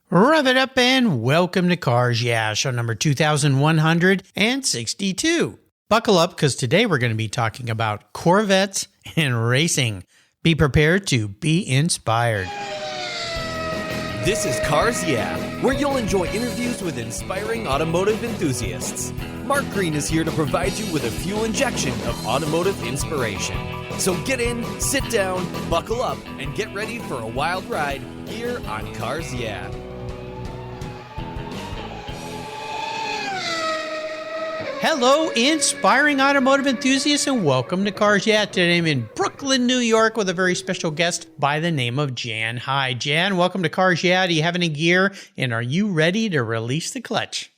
Rev it up and welcome to Cars Yeah, show number 2162. Buckle up because today we're going to be talking about Corvettes and racing. Be prepared to be inspired. This is Cars Yeah, where you'll enjoy interviews with inspiring automotive enthusiasts. Mark Green is here to provide you with a fuel injection of automotive inspiration. So get in, sit down, buckle up, and get ready for a wild ride here on Cars Yeah. Hello, inspiring automotive enthusiasts, and welcome to Cars Yeah. Today I'm in Brooklyn, New York, with a very special guest by the name of Jan Hyde. Jan, welcome to Cars Yeah. Do you have any gear, and are you ready to release the clutch?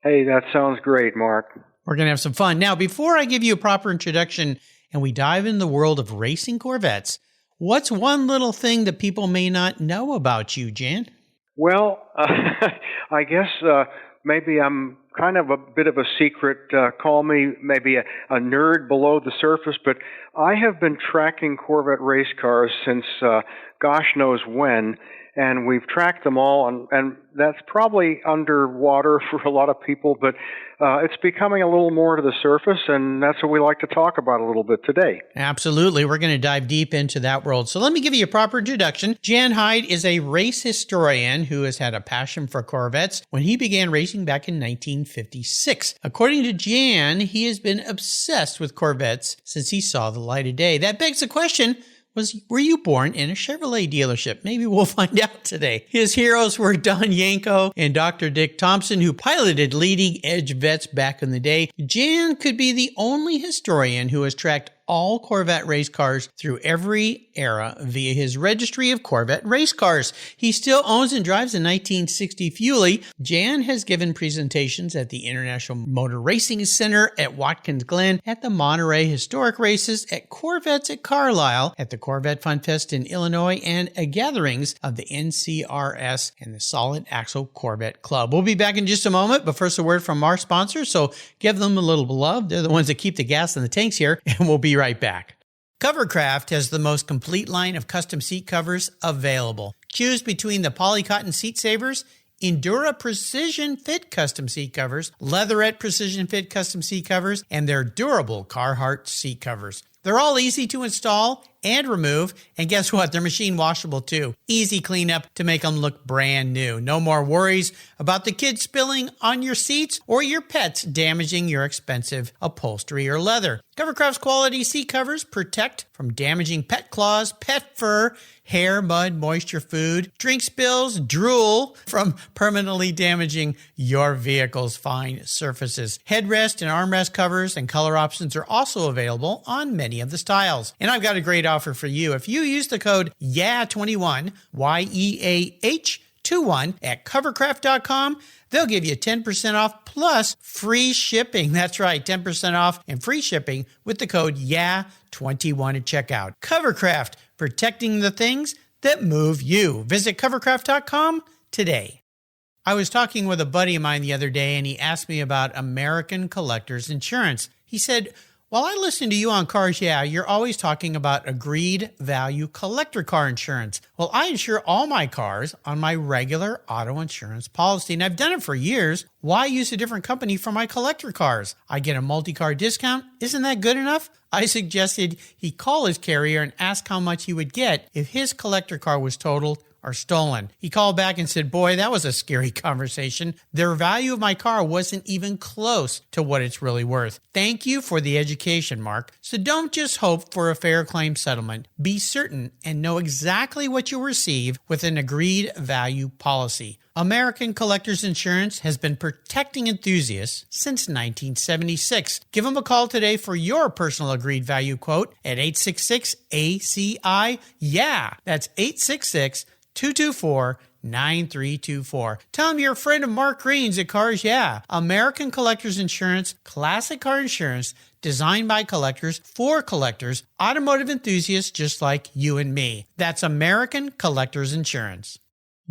Hey, that sounds great, Mark. We're going to have some fun. Now, before I give you a proper introduction and we dive into the world of racing Corvettes, what's one little thing that people may not know about you, Jan? Well, I guess maybe I'm kind of a bit of a secret. Call me maybe a nerd below the surface, but I have been tracking Corvette race cars since gosh knows when, and we've tracked them all, and that's probably underwater for a lot of people, but it's becoming a little more to the surface, and that's what we like to talk about a little bit today. Absolutely. We're going to dive deep into that world. So let me give you a proper introduction. Jan Hyde is a race historian who has had a passion for Corvettes when he began racing back in 1956. According to Jan, he has been obsessed with Corvettes since he saw the light of day. That begs the question, were you born in a Chevrolet dealership? Maybe we'll find out today. His heroes were Don Yanko and Dr. Dick Thompson, who piloted leading-edge vets back in the day. Jan could be the only historian who has tracked all Corvette race cars through every era via his Registry of Corvette Race Cars. He still owns and drives a 1960 Fuelie. Jan has given presentations at the International Motor Racing Center at Watkins Glen, at the Monterey Historic Races, at Corvettes at Carlisle, at the Corvette Fun Fest in Illinois, and at gatherings of the NCRS and the Solid Axle Corvette Club. We'll be back in just a moment, but first a word from our sponsors, so give them a little love. They're the ones that keep the gas in the tanks here, and we'll be right back. Covercraft has the most complete line of custom seat covers available. Choose between the Polycotton Seat Savers, Endura Precision Fit custom seat covers, Leatherette Precision Fit custom seat covers, and their durable Carhartt seat covers. They're all easy to install and remove, and guess what? They're machine washable too. Easy cleanup to make them look brand new. No more worries about the kids spilling on your seats or your pets damaging your expensive upholstery or leather. Covercraft's quality seat covers protect from damaging pet claws, pet fur, hair, mud, moisture, food, drink spills, drool from permanently damaging your vehicle's fine surfaces. Headrest and armrest covers and color options are also available on many of the styles. And I've got a great offer for you. If you use the code YEAH21, YEAH21 at covercraft.com, they'll give you 10% off plus free shipping. That's right, 10% off and free shipping with the code YEAH21 at checkout. Covercraft, protecting the things that move you. Visit covercraft.com today. I was talking with a buddy of mine the other day, and he asked me about American Collectors Insurance. He said, "While I listen to you on Cars Yeah, you're always talking about agreed value collector car insurance." Well, I insure all my cars on my regular auto insurance policy, and I've done it for years. Why use a different company for my collector cars? I get a multi-car discount. Isn't that good enough? I suggested he call his carrier and ask how much he would get if his collector car was totaled or stolen. He called back and said, "Boy, that was a scary conversation. The value of my car wasn't even close to what it's really worth." Thank you for the education, Mark. So don't just hope for a fair claim settlement. Be certain and know exactly what you'll receive with an agreed value policy. American Collectors Insurance has been protecting enthusiasts since 1976. Give them a call today for your personal agreed value quote at 866-ACI-YEAH. That's 866-224-9324. Tell them you're a friend of Mark Green's at Cars Yeah. American Collectors Insurance, classic car insurance, designed by collectors for collectors, automotive enthusiasts just like you and me. That's American Collectors Insurance.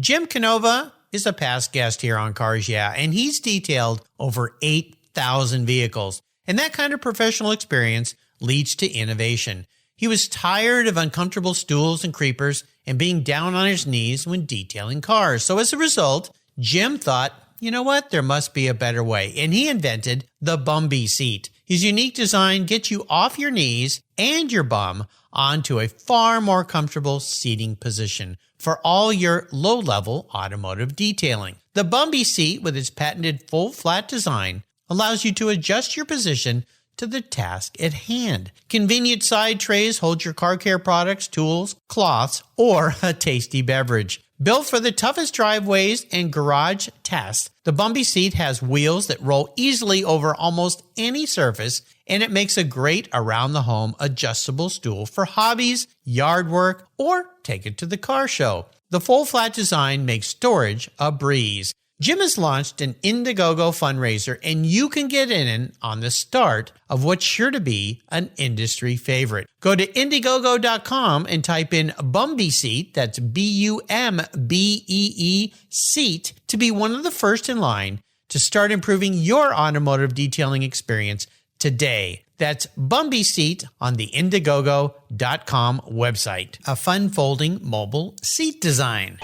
Jim Canova is a past guest here on Cars Yeah, and he's detailed over 8,000 vehicles. And that kind of professional experience leads to innovation. He was tired of uncomfortable stools and creepers and being down on his knees when detailing cars. So as a result, Jim thought, you know what, there must be a better way. And he invented the Bumby seat. His unique design gets you off your knees and your bum onto a far more comfortable seating position for all your low-level automotive detailing. The Bumby seat, with its patented full flat design, allows you to adjust your position to the task at hand. Convenient side trays hold your car care products, tools, cloths, or a tasty beverage. Built for the toughest driveways and garage tasks, the Bumby seat has wheels that roll easily over almost any surface, and it makes a great around-the-home adjustable stool for hobbies, yard work, or take it to the car show. The full flat design makes storage a breeze. Jim has launched an Indiegogo fundraiser, and you can get in on the start of what's sure to be an industry favorite. Go to Indiegogo.com and type in Bumby seat, that's Bumbee seat, to be one of the first in line to start improving your automotive detailing experience today. That's Bumby seat on the Indiegogo.com website. A fun folding mobile seat design.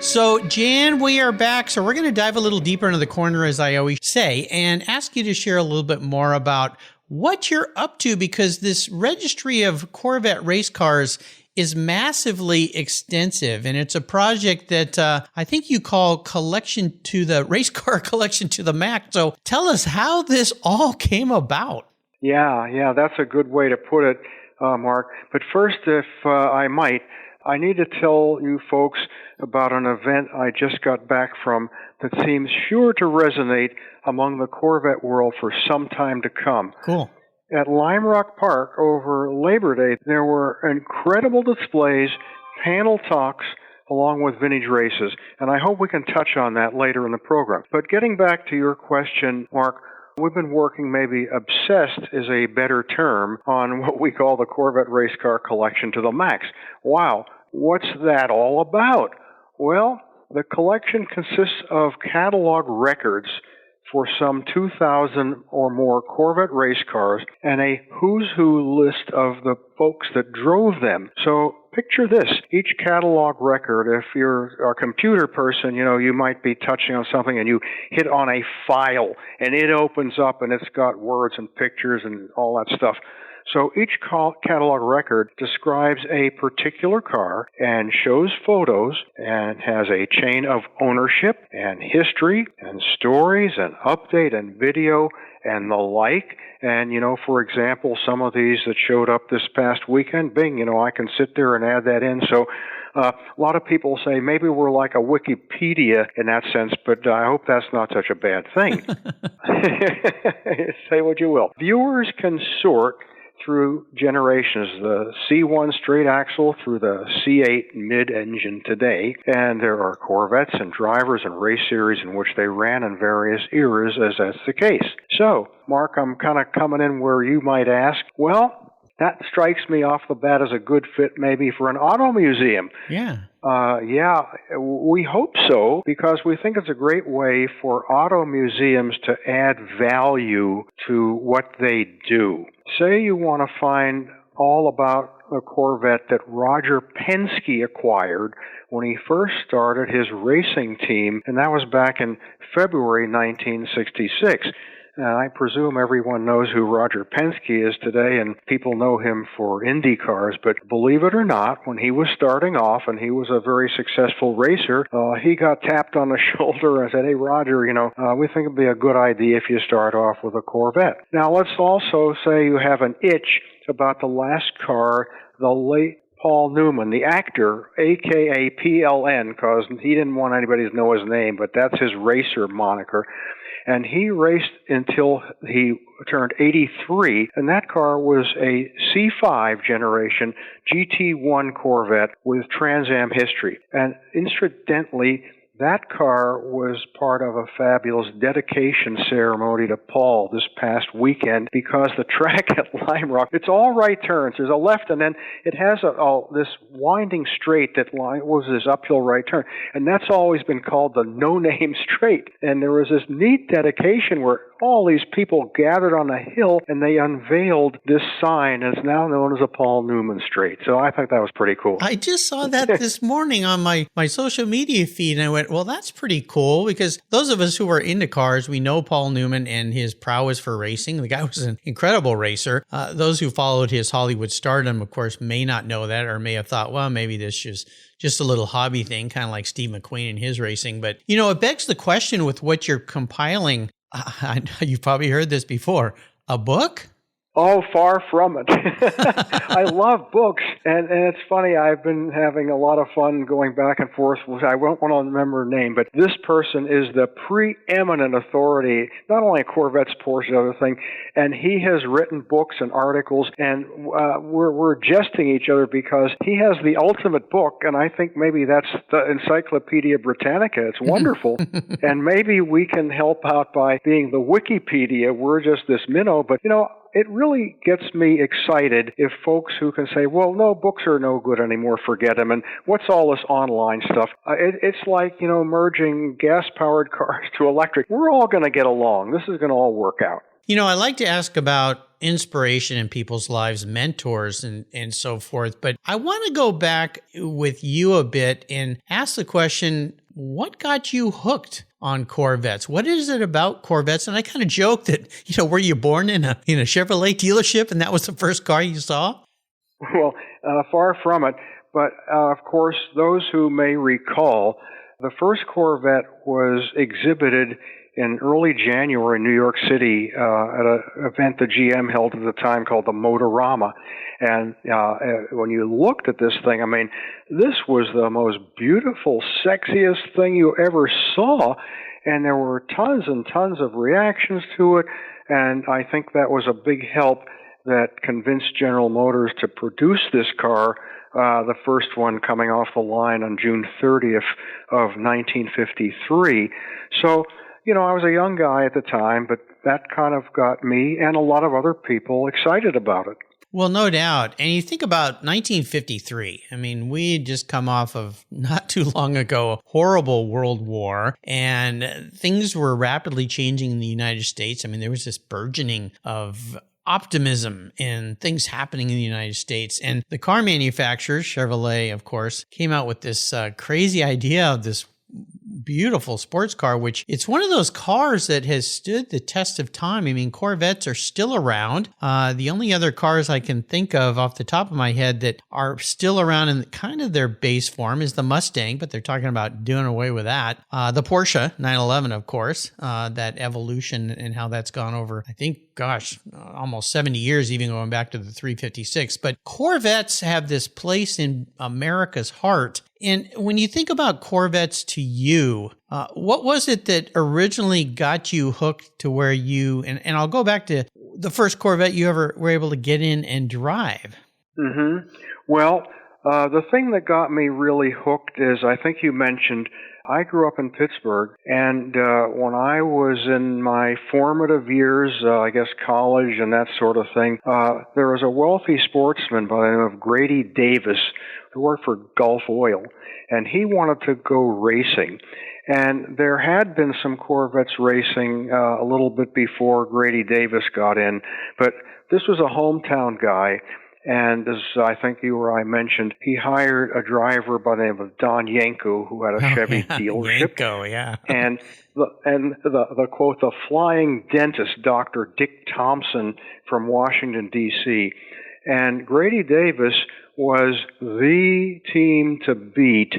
So, Jan, we are back. So we're going to dive a little deeper into the corner, as I always say, and ask you to share a little bit more about what you're up to, because this registry of Corvette race cars is massively extensive, and it's a project that I think you call collection to the race car collection to the max. So tell us how this all came about. Yeah, that's a good way to put it, Mark. But first, if I might, I need to tell you folks about an event I just got back from that seems sure to resonate among the Corvette world for some time to come. Cool. At Lime Rock Park over Labor Day, there were incredible displays, panel talks, along with vintage races, and I hope we can touch on that later in the program. But getting back to your question, Mark, we've been working, maybe obsessed is a better term, on what we call the Corvette Race Car Collection to the max. Wow, what's that all about? Well, the collection consists of catalog records for some 2,000 or more Corvette race cars and a who's who list of the folks that drove them. So picture this. Each catalog record, if you're a computer person, you might be touching on something and you hit on a file and it opens up and it's got words and pictures and all that stuff. So each catalog record describes a particular car and shows photos and has a chain of ownership and history and stories and update and video and the like. And, for example, some of these that showed up this past weekend, bing, I can sit there and add that in. So a lot of people say maybe we're like a Wikipedia in that sense, but I hope that's not such a bad thing. Say what you will. Viewers can sort through generations, the C1 straight axle through the C8 mid-engine today, and there are Corvettes and drivers and race series in which they ran in various eras as that's the case. So, Mark, I'm kind of coming in where you might ask, well, that strikes me off the bat as a good fit maybe for an auto museum. Yeah. Yeah, we hope so, because we think it's a great way for auto museums to add value to what they do. Say you want to find all about the Corvette that Roger Penske acquired when he first started his racing team, and that was back in February 1966. I presume everyone knows who Roger Penske is today, and people know him for Indy cars, but believe it or not, when he was starting off, and he was a very successful racer, he got tapped on the shoulder and said, hey, Roger, we think it'd be a good idea if you start off with a Corvette. Now, let's also say you have an itch about the last car, the late Paul Newman, the actor, a.k.a. PLN, because he didn't want anybody to know his name, but that's his racer moniker. And he raced until he turned 83, and that car was a C5 generation GT1 Corvette with Trans Am history. And incidentally, that car was part of a fabulous dedication ceremony to Paul this past weekend, because the track at Lime Rock, it's all right turns. There's a left, and then it has this winding straight that was this uphill right turn. And that's always been called the no-name straight. And there was this neat dedication where all these people gathered on a hill, and they unveiled this sign that's now known as a Paul Newman Street. So I thought that was pretty cool. I just saw that this morning on my social media feed, and I went, well, that's pretty cool, because those of us who are into cars, we know Paul Newman and his prowess for racing. The guy was an incredible racer. Those who followed his Hollywood stardom, of course, may not know that, or may have thought, well, maybe this is just a little hobby thing, kind of like Steve McQueen and his racing. But, it begs the question with what you're compiling. You've probably heard this before. A book? Oh, far from it. I love books, and it's funny, I've been having a lot of fun going back and forth with, I won't want to remember her name, but this person is the preeminent authority, not only on Corvettes, Porsche, the other thing, and he has written books and articles, and we're jesting each other because he has the ultimate book, and I think maybe that's the Encyclopedia Britannica. It's wonderful, and maybe we can help out by being the Wikipedia. We're just this minnow, but it really gets me excited if folks who can say, well, no, books are no good anymore, forget them, and what's all this online stuff? It's like, merging gas-powered cars to electric. We're all going to get along. This is going to all work out. I like to ask about inspiration in people's lives, mentors and so forth, but I want to go back with you a bit and ask the question, what got you hooked on Corvettes? What is it about Corvettes? And I kind of joke that, were you born in a Chevrolet dealership and that was the first car you saw? Well, far from it. But, of course, those who may recall, the first Corvette was exhibited in early January in New York City at an event that GM held at the time called the Motorama. And when you looked at this thing, this was the most beautiful, sexiest thing you ever saw. And there were tons and tons of reactions to it. And I think that was a big help that convinced General Motors to produce this car, the first one coming off the line on June 30th of 1953. So, I was a young guy at the time, but that kind of got me and a lot of other people excited about it. Well, no doubt. And you think about 1953. We had just come off of not too long ago, a horrible World War, and things were rapidly changing in the United States. There was this burgeoning of optimism and things happening in the United States. And the car manufacturers, Chevrolet, of course, came out with this crazy idea of this beautiful sports car, which it's one of those cars that has stood the test of time. Corvettes are still around. The only other cars I can think of off the top of my head that are still around in kind of their base form is the Mustang, but they're talking about doing away with that. The Porsche 911, of course, that evolution and how that's gone over, I think, almost 70 years, even going back to the 356. But Corvettes have this place in America's heart. And when you think about Corvettes to you, what was it that originally got you hooked to where you, and I'll go back to the first Corvette you ever were able to get in and drive? Mm-hmm. Well, the thing that got me really hooked is, I think you mentioned, I grew up in Pittsburgh, and when I was in my formative years, college and that sort of thing, there was a wealthy sportsman by the name of Grady Davis who worked for Gulf Oil, and he wanted to go racing. And there had been some Corvettes racing a little bit before Grady Davis got in, but this was a hometown guy. And as I think you or I mentioned, he hired a driver by the name of Don Yanko, who had a Chevy dealership. Yanko, yeah. And the quote, the flying dentist, Dr. Dick Thompson from Washington, D.C. And Grady Davis was the team to beat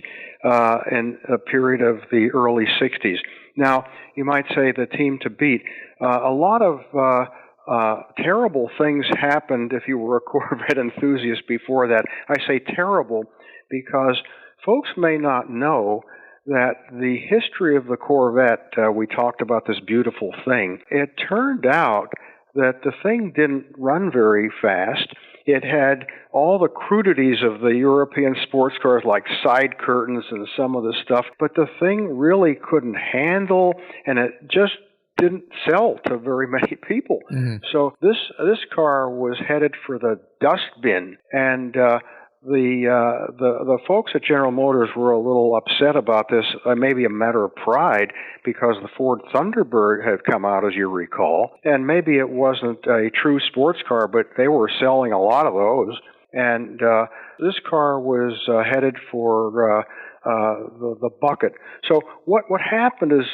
in a period of the early 60s. Now, you might say the team to beat. A lot of terrible things happened if you were a Corvette enthusiast before that. I say terrible because folks may not know that the history of the Corvette, we talked about this beautiful thing, it turned out that the thing didn't run very fast. It had all the crudities of the European sports cars, like side curtains and some of the stuff, but the thing really couldn't handle, and it just didn't sell to very many people. Mm-hmm. So this car was headed for the dustbin, and the folks at General Motors were a little upset about this, maybe a matter of pride, because the Ford Thunderbird had come out, as you recall, and maybe it wasn't a true sports car, but they were selling a lot of those. And this car was headed for the bucket. So what happened is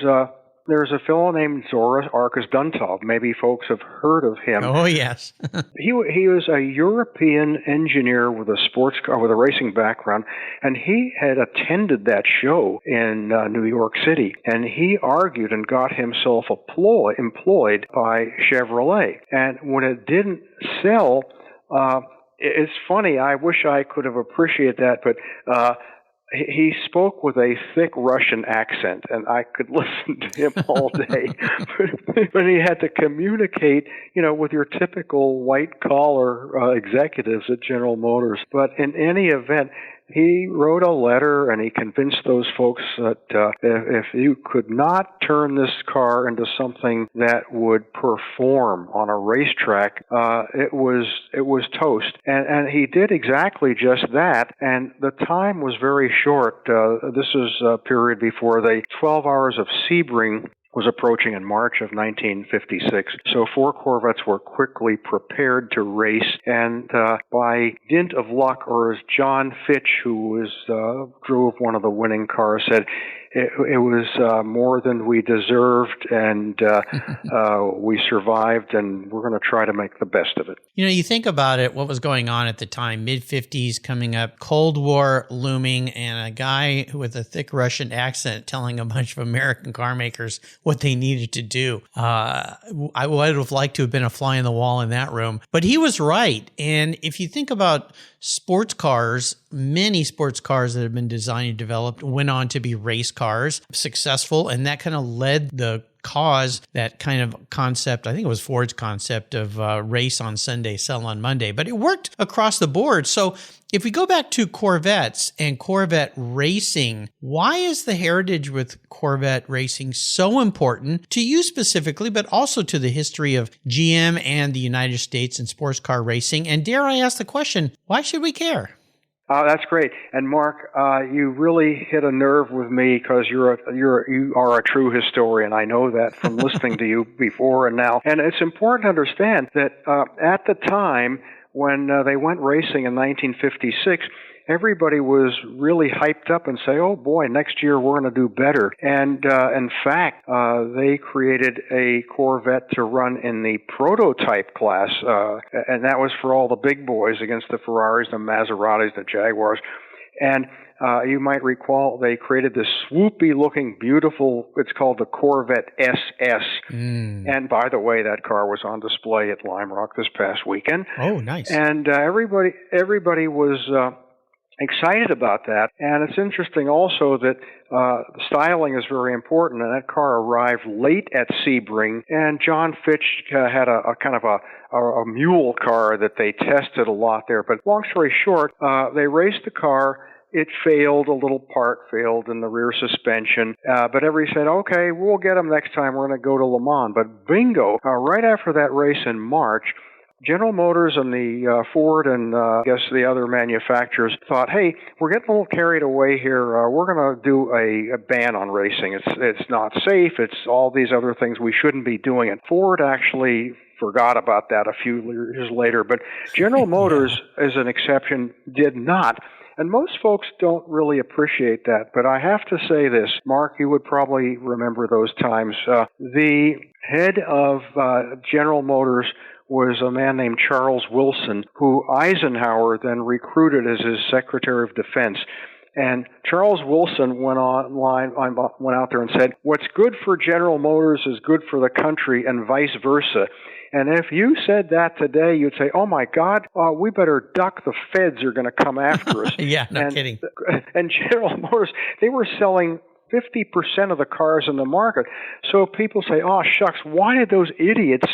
there's a fellow named Zora Arkus Duntov. Maybe folks have heard of him. Oh, yes. He was a European engineer with a sports car, with a racing background, and he had attended that show in New York City, and he argued and got himself employed by Chevrolet. And when it didn't sell, it's funny, I wish I could have appreciated that, but he spoke with a thick Russian accent, and I could listen to him all day. But he had to communicate, with your typical white-collar executives at General Motors. But in any event, he wrote a letter, and he convinced those folks that if you could not turn this car into something that would perform on a racetrack, it was toast. And he did exactly just that, and the time was very short. This is a period before the 12 hours of Sebring was approaching in March of 1956. So 4 Corvettes were quickly prepared to race, and by dint of luck, or as John Fitch, who drove one of the winning cars, said, it was more than we deserved, and we survived, and we're going to try to make the best of it. You think about it, what was going on at the time, mid-50s coming up, Cold War looming, and a guy with a thick Russian accent telling a bunch of American car makers what they needed to do. I would have liked to have been a fly in the wall in that room, but he was right. And if you think about sports cars, many sports cars that have been designed and developed went on to be race cars, successful, and that kind of led the cause, that kind of concept, I think it was Ford's concept of race on Sunday, sell on Monday, but it worked across the board. So if we go back to Corvettes and Corvette racing, why is the heritage with Corvette racing so important to you specifically, but also to the history of GM and the United States in sports car racing? And dare I ask the question, why should we care? That's great. And Mark, you really hit a nerve with me, because you are a true historian. I know that from listening to you before and now. And it's important to understand that at the time when they went racing in 1956, everybody was really hyped up and say, oh boy, next year we're going to do better. And in fact, they created a Corvette to run in the prototype class, and that was for all the big boys against the Ferraris, the Maseratis, the Jaguars. And you might recall they created this swoopy-looking, beautiful, it's called the Corvette SS. And by the way, that car was on display at Lime Rock this past weekend. Oh, nice. And everybody was excited about that. And it's interesting also that styling is very important, and that car arrived late at Sebring, and John Fitch had a kind of a mule car that they tested a lot there. But long story short, they raced the car. It failed, a little part failed in the rear suspension, but everybody said, okay, we'll get them next time, we're going to go to Le Mans. But bingo, right after that race in March, General Motors and the Ford and I guess the other manufacturers thought, hey, we're getting a little carried away here. We're going to do a ban on racing. It's not safe. It's all these other things. We shouldn't be doing it. Ford actually forgot about that a few years later, but General Motors, as an exception, did not. And most folks don't really appreciate that. But I have to say this, Mark, you would probably remember those times. The head of General Motors was a man named Charles Wilson, who Eisenhower then recruited as his Secretary of Defense. And Charles Wilson went out there and said, what's good for General Motors is good for the country, and vice versa. And if you said that today, you'd say, oh my God, we better duck, the feds are going to come after us. Yeah, no kidding. And General Motors, they were selling 50% of the cars in the market. So people say, oh, shucks, why did those idiots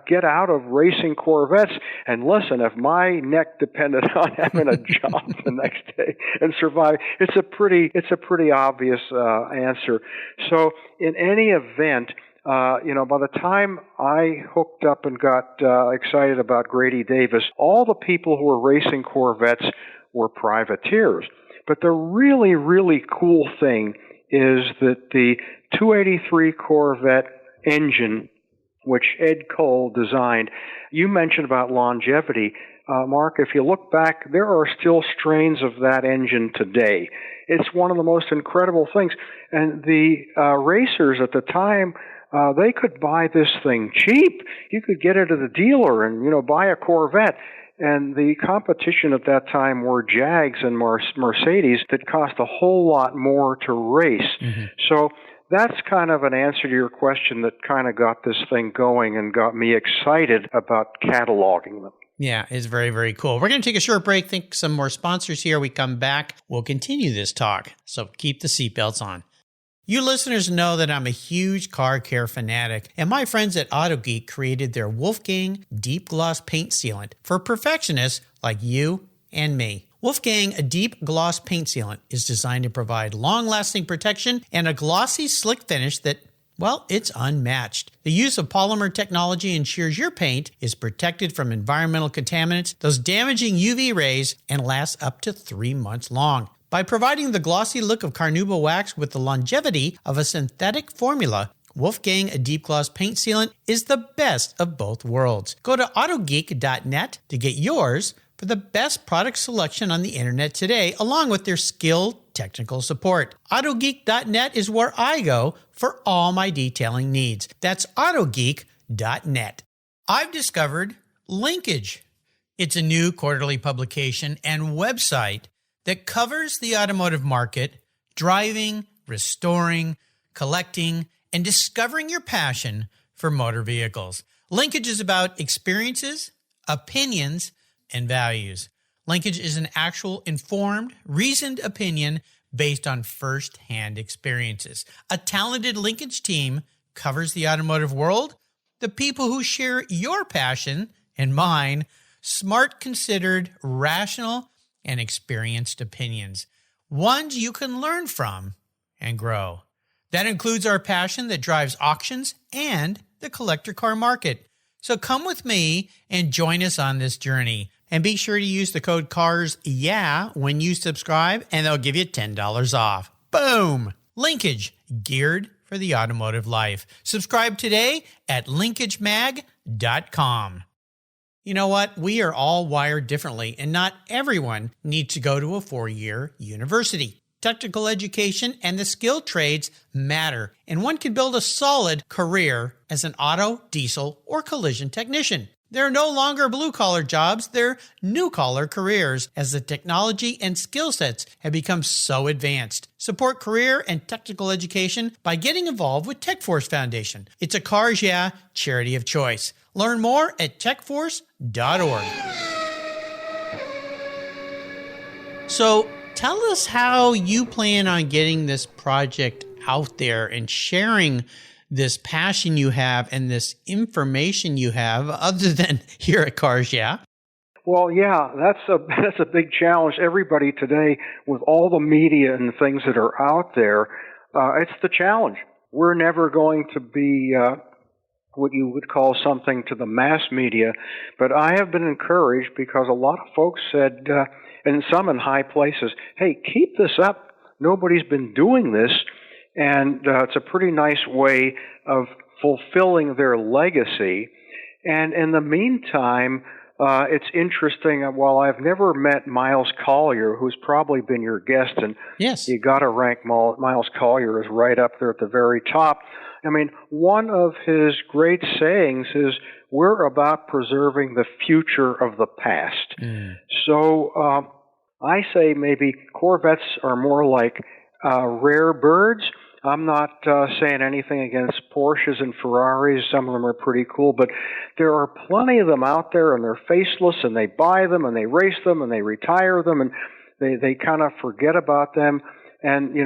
get out of racing Corvettes? And listen, if my neck depended on having a job the next day and survive, it's a pretty obvious answer. So in any event, by the time I hooked up and got excited about Grady Davis, all the people who were racing Corvettes were privateers. But the really, really cool thing is that the 283 Corvette engine, which Ed Cole designed, you mentioned about longevity. Mark, if you look back, there are still strains of that engine today. It's one of the most incredible things. And the racers at the time, they could buy this thing cheap. You could get it at a dealer and, buy a Corvette. And the competition at that time were Jags and Mercedes that cost a whole lot more to race. Mm-hmm. So that's kind of an answer to your question that kind of got this thing going and got me excited about cataloging them. Yeah, it's very, very cool. We're going to take a short break, think some more sponsors here. We come back, we'll continue this talk. So keep the seatbelts on. You listeners know that I'm a huge car care fanatic, and my friends at AutoGeek created their Wolfgang Deep Gloss Paint Sealant for perfectionists like you and me. Wolfgang Deep Gloss Paint Sealant is designed to provide long-lasting protection and a glossy, slick finish that, well, it's unmatched. The use of polymer technology ensures your paint is protected from environmental contaminants, those damaging UV rays, and lasts up to 3 months long. By providing the glossy look of carnauba wax with the longevity of a synthetic formula, Wolfgang Deep Gloss Paint Sealant is the best of both worlds. Go to autogeek.net to get yours for the best product selection on the internet today, along with their skilled technical support. Autogeek.net is where I go for all my detailing needs. That's autogeek.net. I've discovered Linkage. It's a new quarterly publication and website that covers the automotive market, driving, restoring, collecting, and discovering your passion for motor vehicles. Linkage is about experiences, opinions, and values. Linkage is an actual informed, reasoned opinion based on first-hand experiences. A talented Linkage team covers the automotive world, the people who share your passion and mine, smart, considered, rational, and experienced opinions, ones you can learn from and grow. That includes our passion that drives auctions and the collector car market. So come with me and join us on this journey. And be sure to use the code CARSYEAH when you subscribe, and they'll give you $10 off. Boom! Linkage, geared for the automotive life. Subscribe today at linkagemag.com. You know what? We are all wired differently, and not everyone needs to go to a 4-year university. Technical education and the skilled trades matter, and one can build a solid career as an auto, diesel, or collision technician. There are no longer blue-collar jobs, they're new-collar careers, as the technology and skill sets have become so advanced. Support career and technical education by getting involved with TechForce Foundation. It's a Cars Yeah! Charity of choice. Learn more at techforce.org. So tell us how you plan on getting this project out there and sharing this passion you have and this information you have, other than here at Cars Yeah! Well, yeah, that's a big challenge. Everybody today, with all the media and things that are out there, it's the challenge. We're never going to be what you would call something to the mass media, but I have been encouraged because a lot of folks said, and some in high places, hey, keep this up. Nobody's been doing this, and it's a pretty nice way of fulfilling their legacy. And in the meantime, it's interesting. While I've never met Miles Collier, who's probably been your guest, and yes, you got to rank Miles Collier is right up there at the very top. I mean, one of his great sayings is, we're about preserving the future of the past. So I say maybe Corvettes are more like rare birds. I'm not saying anything against Porsches and Ferraris. Some of them are pretty cool, but there are plenty of them out there, and they're faceless, and they buy them, and they race them, and they retire them, and they kind of forget about them. And,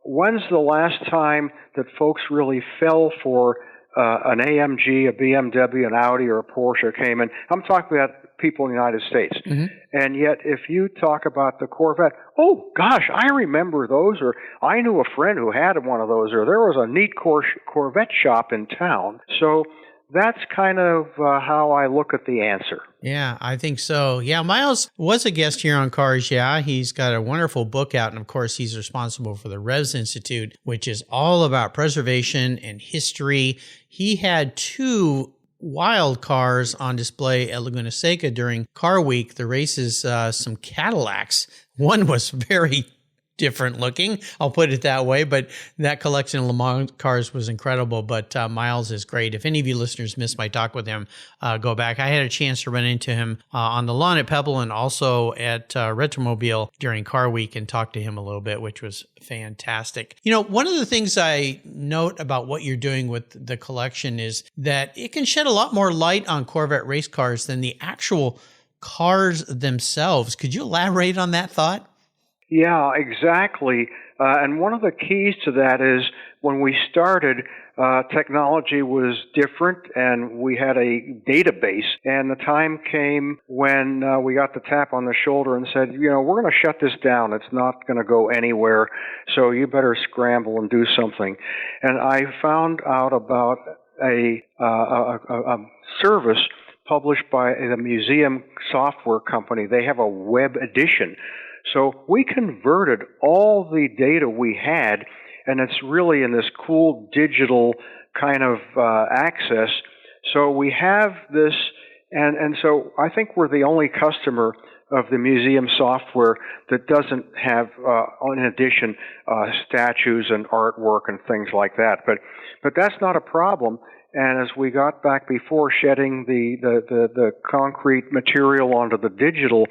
when's the last time that folks really fell for an AMG, a BMW, an Audi, or a Porsche came in? I'm talking about people in the United States. Mm-hmm. And yet, if you talk about the Corvette, oh, gosh, I remember those, or I knew a friend who had one of those, or there was a neat Corvette shop in town. So that's kind of how I look at the answer. Yeah, I think so. Yeah, Miles was a guest here on Cars Yeah. He's got a wonderful book out, and of course, he's responsible for the Revs Institute, which is all about preservation and history. He had two wild cars on display at Laguna Seca during Car Week. The races, some Cadillacs. One was very different looking, I'll put it that way, but that collection of Le Mans cars was incredible. But Miles is great. If any of you listeners missed my talk with him, go back. I had a chance to run into him on the lawn at Pebble and also at Retromobile during Car Week and talk to him a little bit, which was fantastic. You know, one of the things I note about what you're doing with the collection is that it can shed a lot more light on Corvette race cars than the actual cars themselves. Could you elaborate on that thought? Yeah, exactly. And one of the keys to that is when we started, technology was different and we had a database. And the time came when we got the tap on the shoulder and said, you know, we're going to shut this down. It's not going to go anywhere. So you better scramble and do something. And I found out about a service published by the museum software company. They have a web edition. So we converted all the data we had, and it's really in this cool digital kind of access. So we have this, and so I think we're the only customer of the museum software that doesn't have, in addition, statues and artwork and things like that. But that's not a problem. And as we got back before shedding the concrete material onto the digital,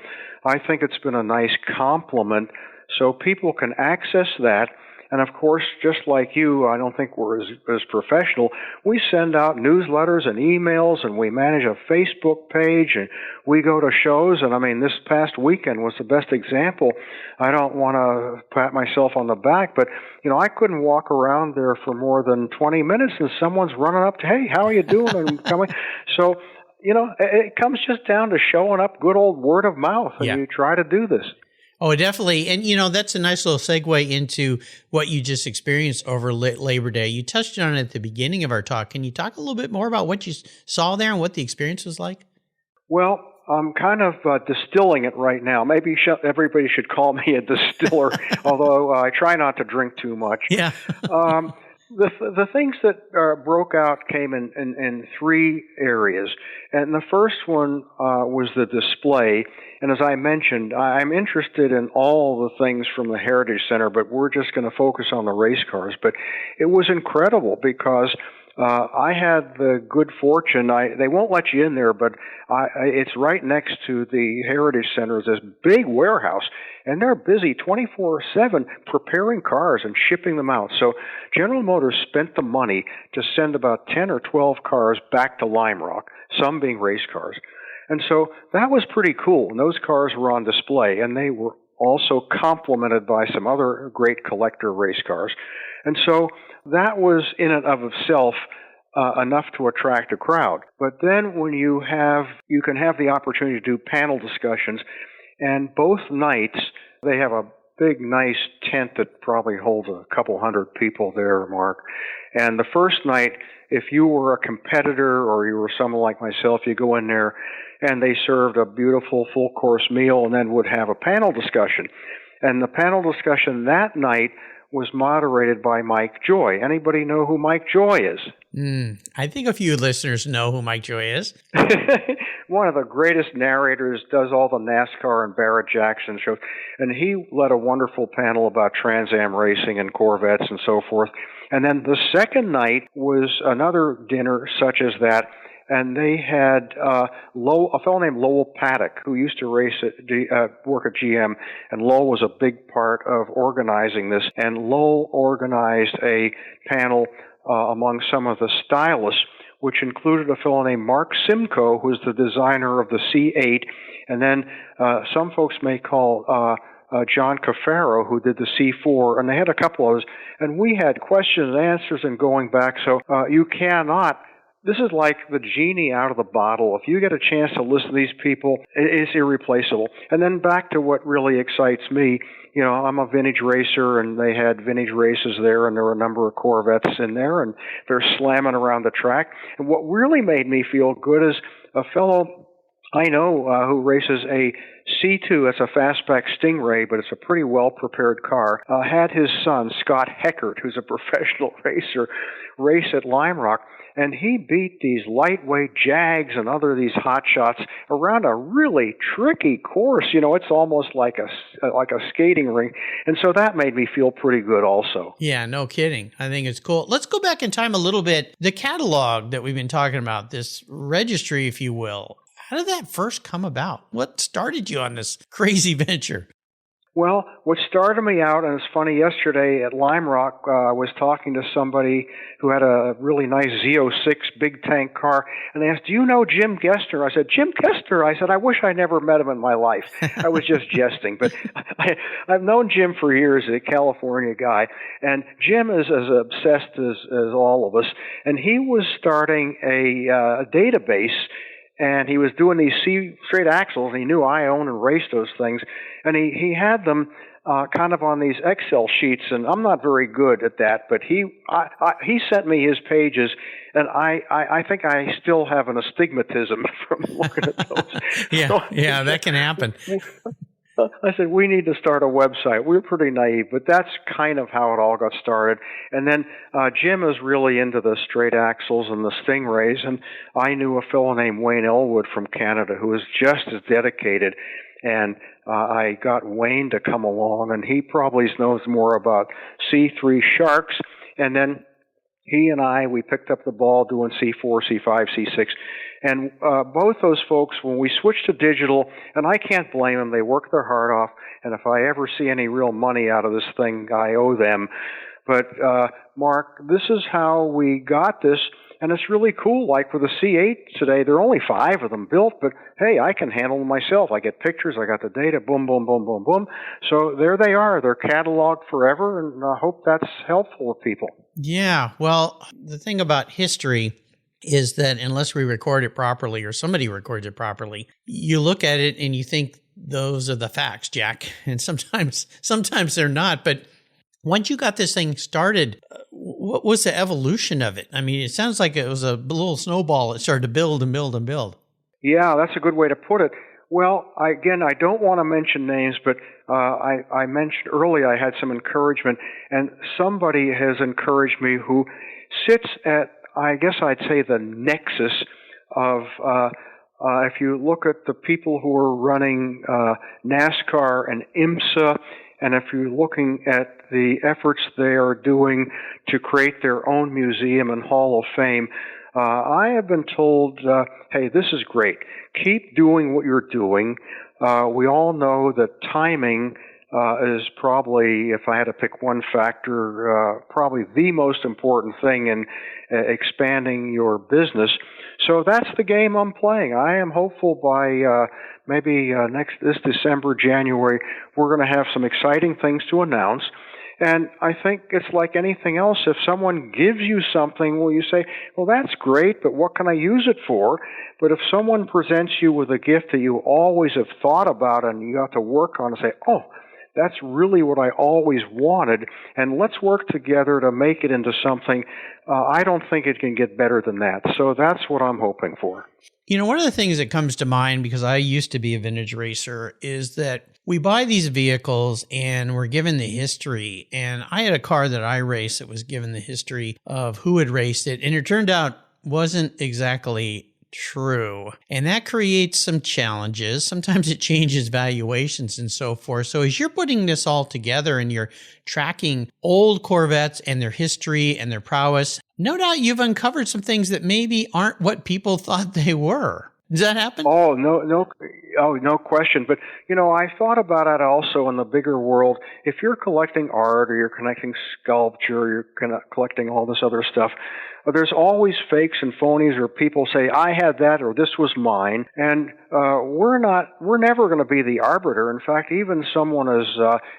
I think it's been a nice complement so people can access that. And of course, just like you, I don't think we're as professional. We send out newsletters and emails, and we manage a Facebook page, and we go to shows. And I mean, this past weekend was the best example. I don't want to pat myself on the back, but you know, I couldn't walk around there for more than 20 minutes, and someone's running up to, hey, how are you doing? And coming. So, you know, it comes just down to showing up, good old word of mouth, and you try to do this. Oh, definitely. And, you know, that's a nice little segue into what you just experienced over Labor Day. You touched on it at the beginning of our talk. Can you talk a little bit more about what you saw there and what the experience was like? Well, I'm kind of distilling it right now. Maybe everybody should call me a distiller, although I try not to drink too much. Yeah. The things that broke out came in three areas. And the first one was the display. And as I mentioned, I'm interested in all the things from the Heritage Center, but we're just going to focus on the race cars. But it was incredible because I had the good fortune. They won't let you in there, but it's right next to the Heritage Center, this big warehouse, and they're busy 24/7 preparing cars and shipping them out. So General Motors spent the money to send about 10 or 12 cars back to Lime Rock, some being race cars. And so that was pretty cool. And those cars were on display, and they were also complemented by some other great collector race cars. And so that was in and of itself enough to attract a crowd. But then when you can have the opportunity to do panel discussions, and both nights they have a big, nice tent that probably holds a couple hundred people there, Mark. And the first night, if you were a competitor or you were someone like myself, you go in there and they served a beautiful full-course meal and then would have a panel discussion. And the panel discussion that night was moderated by Mike Joy. Anybody know who Mike Joy is? I think a few listeners know who Mike Joy is. One of the greatest narrators, does all the NASCAR and Barrett Jackson shows. And he led a wonderful panel about Trans Am racing and Corvettes and so forth. And then the second night was another dinner such as that. And they had a fellow named Lowell Paddock, who used to work at GM, and Lowell was a big part of organizing this. And Lowell organized a panel among some of the stylists, which included a fellow named Mark Simcoe, who's the designer of the C8, and then some folks may call John Cafaro, who did the C4, and they had a couple of those. And we had questions and answers and going back, so you cannot this is like the genie out of the bottle. If you get a chance to listen to these people, it's irreplaceable. And then back to what really excites me. I'm a vintage racer, and they had vintage races there, and there were a number of Corvettes in there, and they're slamming around the track. And what really made me feel good is a fellow I know who races a C2, that's a fastback Stingray, but it's a pretty well-prepared car, had his son, Scott Heckert, who's a professional racer, race at Lime Rock, and he beat these lightweight Jags and these hot shots around a really tricky course. It's almost like a skating rink, and so that made me feel pretty good also. Yeah, no kidding. I think it's cool. Let's go back in time a little bit. The catalog that we've been talking about, this registry, if you will, how did that first come about? What started you on this crazy venture? Well, what started me out, and it's funny, yesterday at Lime Rock, I was talking to somebody who had a really nice Z06 big tank car, and they asked, "Do you know Jim Gessner?" I said, "Jim Gessner?" I said, "I wish I never met him in my life." I was just jesting, but I've known Jim for years, a California guy, and Jim is as obsessed as all of us, and he was starting a database. And he was doing these straight axles, and he knew I owned and raced those things. And he had them kind of on these Excel sheets, and I'm not very good at that, but he sent me his pages, and I think I still have an astigmatism from looking at those. Yeah, that can happen. I said, we need to start a website. We were pretty naive, but that's kind of how it all got started. And then Jim is really into the straight axles and the Stingrays, and I knew a fellow named Wayne Elwood from Canada who was just as dedicated, and I got Wayne to come along, and he probably knows more about C3 Sharks, and then he and we picked up the ball doing C4, C5, C6. And both those folks, when we switched to digital, and I can't blame them, they work their heart off, and if I ever see any real money out of this thing, I owe them. But, Mark, this is how we got this, and it's really cool. Like with the C8 today, there are only 5 of them built, but hey, I can handle them myself. I get pictures, I got the data, boom, boom, boom, boom, boom. So there they are. They're cataloged forever, and I hope that's helpful to people. Yeah, well, the thing about history is that unless we record it properly or somebody records it properly, you look at it and you think those are the facts, Jack. And sometimes they're not. But once you got this thing started, what was the evolution of it? I mean, it sounds like it was a little snowball that started to build and build and build. Yeah, that's a good way to put it. Well, I don't want to mention names, but I mentioned earlier I had some encouragement, and somebody has encouraged me who sits at, I guess I'd say, the nexus of, if you look at the people who are running NASCAR and IMSA, and if you're looking at the efforts they are doing to create their own museum and Hall of Fame, I have been told, hey, this is great. Keep doing what you're doing. We all know that timing is probably, if I had to pick one factor, probably the most important thing in expanding your business. So that's the game I'm playing. I am hopeful by maybe this December, January, we're going to have some exciting things to announce. And I think it's like anything else. If someone gives you something, well, you say, well, that's great, but what can I use it for? But if someone presents you with a gift that you always have thought about and you have to work on and say, oh, that's really what I always wanted, and let's work together to make it into something, I don't think it can get better than that. So that's what I'm hoping for. You know, one of the things that comes to mind, because I used to be a vintage racer, is that we buy these vehicles and we're given the history. And I had a car that I raced that was given the history of who had raced it, and it turned out wasn't exactly true. And that creates some challenges. Sometimes it changes valuations and so forth. So as you're putting this all together and you're tracking old Corvettes and their history and their prowess, no doubt you've uncovered some things that maybe aren't what people thought they were. Does that happen? Oh, no question. But, you know, I thought about it also in the bigger world. If you're collecting art or you're collecting sculpture, you're collecting all this other stuff, there's always fakes and phonies, or people say, I had that, or this was mine. And we're never going to be the arbiter. In fact, even someone as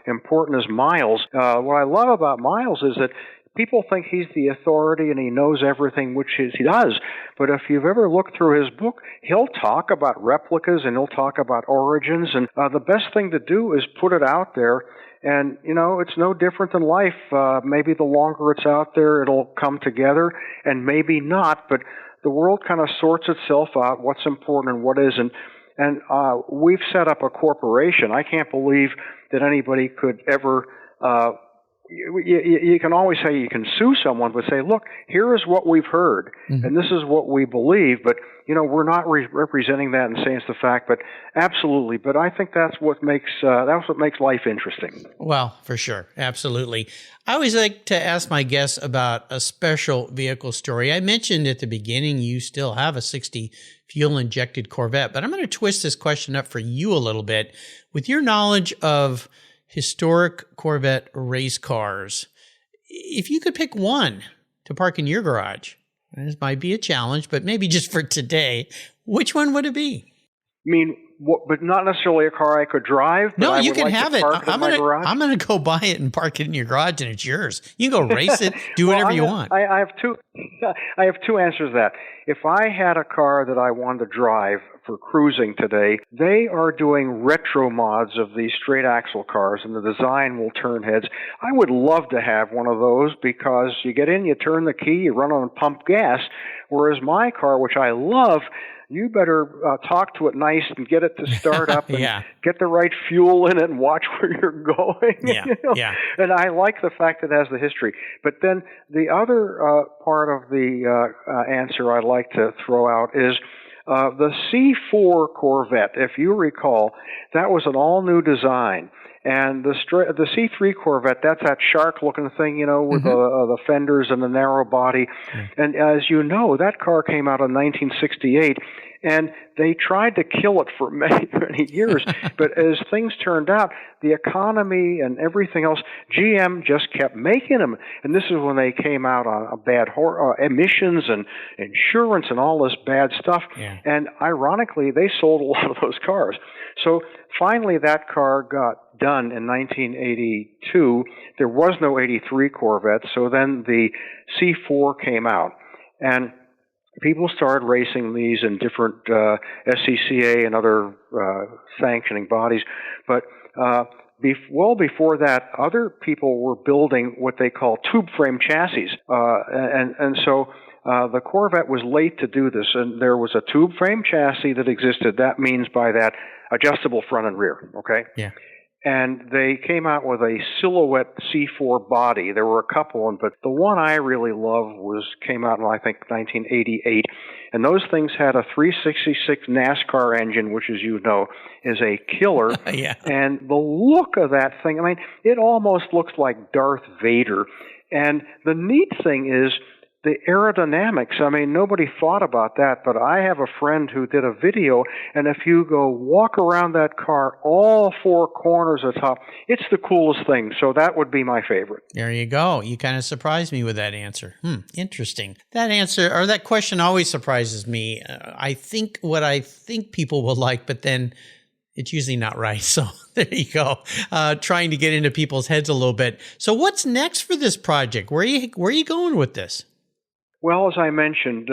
important as Miles, what I love about Miles is that people think he's the authority and he knows everything, which he does. But if you've ever looked through his book, he'll talk about replicas and he'll talk about origins. And the best thing to do is put it out there. And, it's no different than life. Maybe the longer it's out there, it'll come together, and maybe not. But the world kind of sorts itself out, what's important and what isn't. And we've set up a corporation. I can't believe that anybody could ever you can always say you can sue someone, but say, look, here is what we've heard, and this is what we believe. But, we're not representing that and saying it's the fact, but absolutely. But I think that's what makes life interesting. Well, for sure. Absolutely. I always like to ask my guests about a special vehicle story. I mentioned at the beginning you still have a 60 fuel-injected Corvette, but I'm going to twist this question up for you a little bit. With your knowledge of historic Corvette race cars, if you could pick one to park in your garage, this might be a challenge, but maybe just for today, which one would it be? I mean, but not necessarily a car I could drive. No, you can like have it. I'm going to go buy it and park it in your garage, and it's yours. You can go race it, do whatever you want. I have two. I have two answers to that. If I had a car that I wanted to drive for cruising today, they are doing retro mods of these straight axle cars, and the design will turn heads. I would love to have one of those because you get in, you turn the key, you run on pump gas. Whereas my car, which I love, you better talk to it nice and get it to start up and get the right fuel in it and watch where you're going. Yeah. And I like the fact that it has the history. But then the other part of the answer I'd like to throw out is the C4 Corvette. If you recall, that was an all-new design. And the C3 Corvette, that's that shark-looking thing, with the fenders and the narrow body. And as you know, that car came out in 1968, and they tried to kill it for many, many years. But as things turned out, the economy and everything else, GM just kept making them. And this is when they came out on bad emissions and insurance and all this bad stuff. Yeah. And ironically, they sold a lot of those cars. So finally, that car got done in 1982. There was no 83 Corvette, so then the C4 came out. And people started racing these in different SCCA and other sanctioning bodies. But well before that, other people were building what they call tube frame chassis. And so the Corvette was late to do this, and there was a tube frame chassis that existed. That means by that adjustable front and rear, okay? Yeah. And they came out with a silhouette C4 body. There were a couple, but the one I really loved came out in, I think, 1988. And those things had a 366 NASCAR engine, which, as you know, is a killer. Yeah. And the look of that thing, I mean, it almost looks like Darth Vader. And the neat thing is the aerodynamics. I mean, nobody thought about that, but I have a friend who did a video, and if you go walk around that car, all four corners at the top, it's the coolest thing. So that would be my favorite. There you go. You kind of surprised me with that answer. Interesting. That answer, or that question always surprises me. I think what I think people will like, but then it's usually not right. So there you go. Trying to get into people's heads a little bit. So what's next for this project? Where are you going with this? Well, as I mentioned,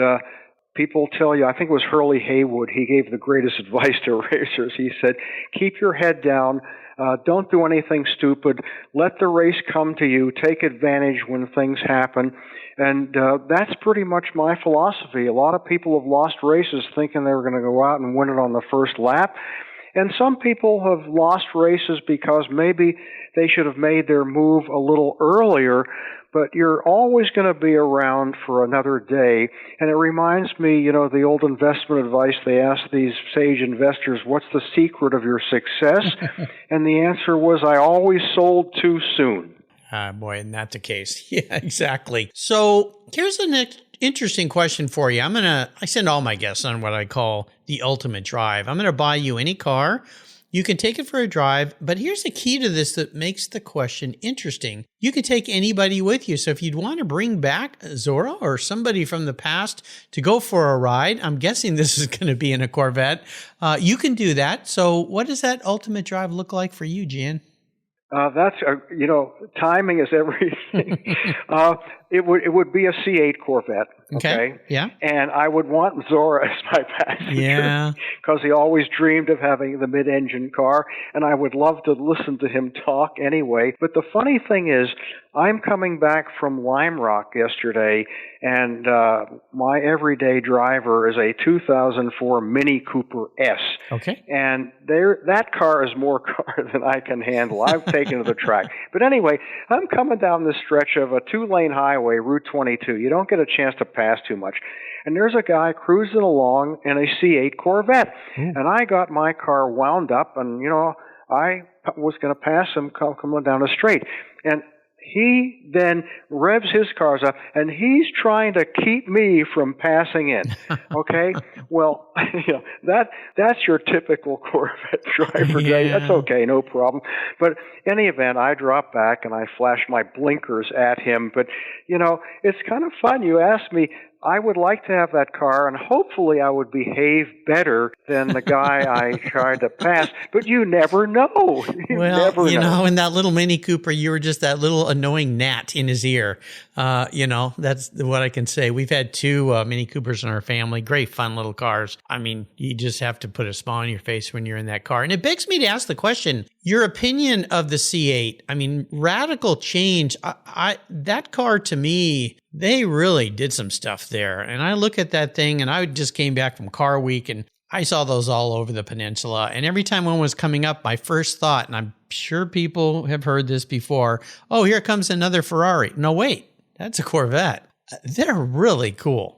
people tell you, I think it was Hurley Haywood, he gave the greatest advice to racers. He said, keep your head down, don't do anything stupid, let the race come to you, take advantage when things happen. And that's pretty much my philosophy. A lot of people have lost races thinking they were going to go out and win it on the first lap. And some people have lost races because maybe they should have made their move a little earlier, but you're always going to be around for another day. And it reminds me, the old investment advice, they asked these sage investors, what's the secret of your success? And the answer was, I always sold too soon. Boy, isn't that the case? Yeah, exactly. So here's the next interesting question for you. I send all my guests on what I call the ultimate drive. I'm going to buy you any car. You can take it for a drive, but here's the key to this that makes the question interesting. You can take anybody with you. So if you'd want to bring back Zora or somebody from the past to go for a ride, I'm guessing this is going to be in a Corvette, you can do that. So what does that ultimate drive look like for you, Jan? That's timing is everything. It would be a C8 Corvette, okay? Yeah. And I would want Zora as my passenger because he always dreamed of having the mid-engine car, and I would love to listen to him talk anyway. But the funny thing is, I'm coming back from Lime Rock yesterday, and my everyday driver is a 2004 Mini Cooper S. Okay. And that car is more car than I can handle. I've taken to the track. But anyway, I'm coming down this stretch of a 2-lane highway, Route 22. You don't get a chance to pass too much. And there's a guy cruising along in a C8 Corvette. And I got my car wound up, and, I was going to pass him coming down the straight. And he then revs his cars up, and he's trying to keep me from passing in. Okay? Well, that's your typical Corvette driver. That's okay, no problem. But in any event, I drop back and I flash my blinkers at him. But, it's kind of fun. You asked me, I would like to have that car, and hopefully I would behave better than the guy I tried to pass. But you never know. You never know. In that little Mini Cooper, you were just that little annoying gnat in his ear. That's what I can say. We've had 2 Mini Coopers in our family. Great, fun little cars. I mean, you just have to put a smile on your face when you're in that car. And it begs me to ask the question, your opinion of the C8. I mean, radical change. That car, to me, they really did some stuff there. And I look at that thing, and I just came back from Car Week, and I saw those all over the peninsula. And every time one was coming up, my first thought, and I'm sure people have heard this before, oh, here comes another Ferrari. No, wait, that's a Corvette. They're really cool.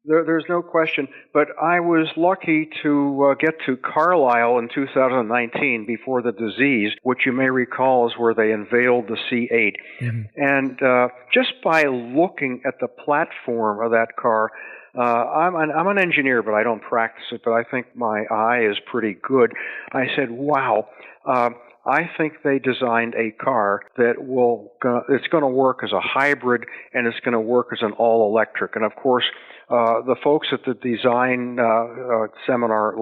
There's no question, but I was lucky to get to Carlisle in 2019 before the disease, which you may recall is where they unveiled the C8. And just by looking at the platform of that car, I'm an engineer, but I don't practice it, but I think my eye is pretty good. I said, wow. I think they designed a car that it's going to work as a hybrid, and it's going to work as an all-electric. And of course, the folks at the design seminar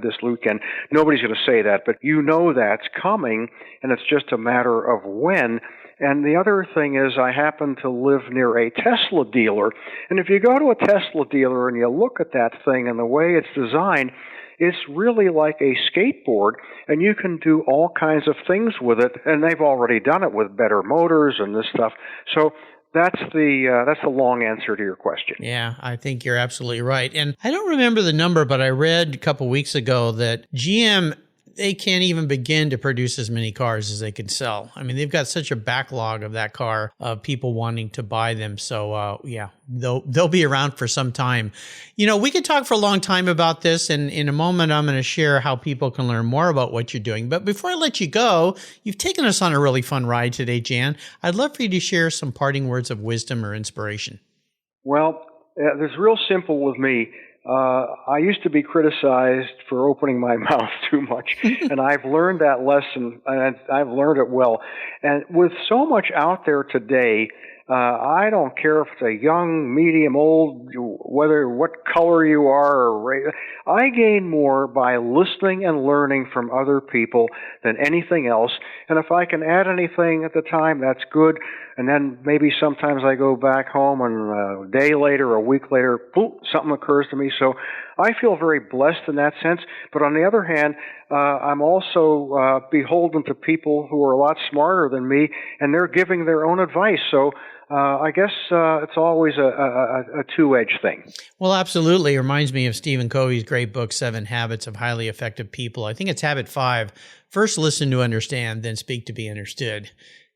this weekend, nobody's going to say that, but that's coming, and it's just a matter of when. And the other thing is, I happen to live near a Tesla dealer, and if you go to a Tesla dealer and you look at that thing and the way it's designed, it's really like a skateboard, and you can do all kinds of things with it, and they've already done it with better motors and this stuff. So that's the long answer to your question. Yeah, I think you're absolutely right. And I don't remember the number, but I read a couple weeks ago that GM, they can't even begin to produce as many cars as they can sell. I mean, they've got such a backlog of that car, of people wanting to buy them. So, they'll be around for some time. We could talk for a long time about this, and in a moment, I'm going to share how people can learn more about what you're doing. But before I let you go, you've taken us on a really fun ride today, Jan. I'd love for you to share some parting words of wisdom or inspiration. Well, it's real simple with me. I used to be criticized for opening my mouth too much, and I've learned that lesson, and I've learned it well. And with so much out there today, I don't care if it's a young, medium, old, what color you are, or race. I gain more by listening and learning from other people than anything else. And if I can add anything at the time, that's good. And then maybe sometimes I go back home and a day later, a week later, boom, something occurs to me. So I feel very blessed in that sense. But on the other hand, I'm also beholden to people who are a lot smarter than me, and they're giving their own advice. So I guess it's always a two-edged thing. Well, absolutely. It reminds me of Stephen Covey's great book, 7 Habits of Highly Effective People. I think it's habit 5. First, listen to understand, then speak to be understood.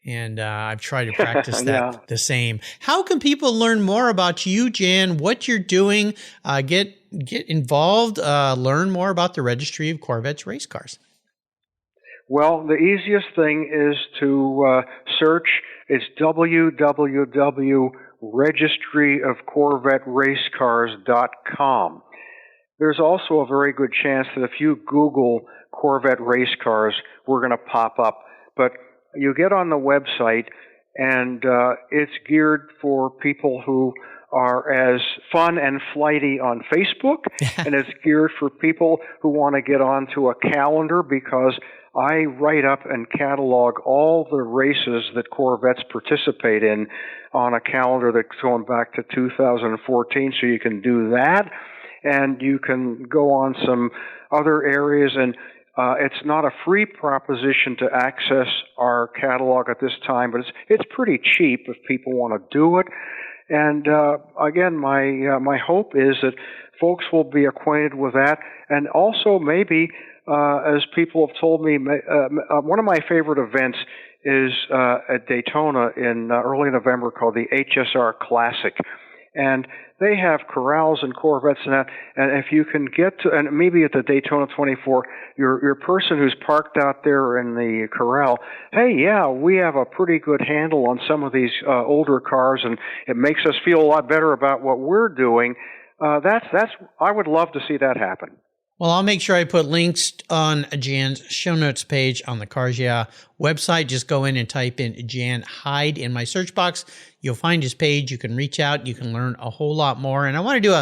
And I've tried to practice that the same. How can people learn more about you, Jan, what you're doing, get involved, learn more about the Registry of Corvettes Race Cars? Well, the easiest thing is to search. It's www.registryofcorvetteracecars.com. There's also a very good chance that if you Google Corvette race cars, we're going to pop up. But you get on the website, and it's geared for people who are as fun and flighty on Facebook, and it's geared for people who want to get onto a calendar, because I write up and catalog all the races that Corvettes participate in on a calendar that's going back to 2014, so you can do that, and you can go on some other areas, and it's not a free proposition to access our catalog at this time, but it's pretty cheap if people want to do it. And again, my hope is that folks will be acquainted with that, and also maybe, as people have told me, one of my favorite events is at Daytona in early November called the HSR Classic. And they have corrals and Corvettes and that, and if you can get to, and maybe at the Daytona 24, your person who's parked out there in the corral, hey, yeah, we have a pretty good handle on some of these older cars, and it makes us feel a lot better about what we're doing. I would love to see that happen. Well, I'll make sure I put links on Jan's show notes page on the Cars Yeah website. Just go in and type in Jan Hyde in my search box. You'll find his page. You can reach out. You can learn a whole lot more. And I want to do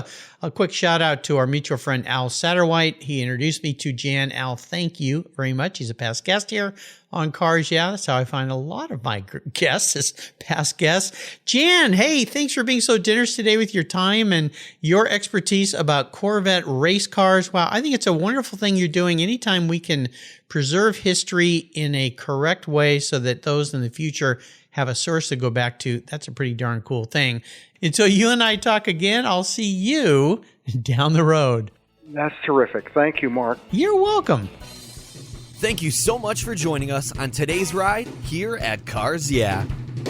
a quick shout out to our mutual friend, Al Satterwhite. He introduced me to Jan. Al, thank you very much. He's a past guest here on Cars Yeah. That's how I find a lot of my guests as past guests. Jan, hey, thanks for being so generous today with your time and your expertise about Corvette race cars. Wow, I think it's a wonderful thing you're doing. Anytime we can preserve history in a correct way so that those in the future have a source to go back to, that's a pretty darn cool thing. Until you and I talk again, I'll see you down the road. That's terrific. Thank you, Mark. You're welcome. Thank you so much for joining us on today's ride here at Cars Yeah.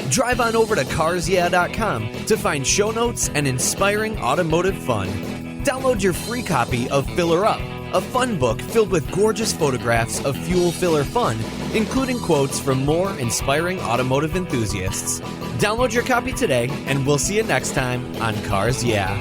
Drive on over to carsyeah.com to find show notes and inspiring automotive fun. Download your free copy of Filler Up, a fun book filled with gorgeous photographs of fuel filler fun, including quotes from more inspiring automotive enthusiasts. Download your copy today, and we'll see you next time on Cars Yeah.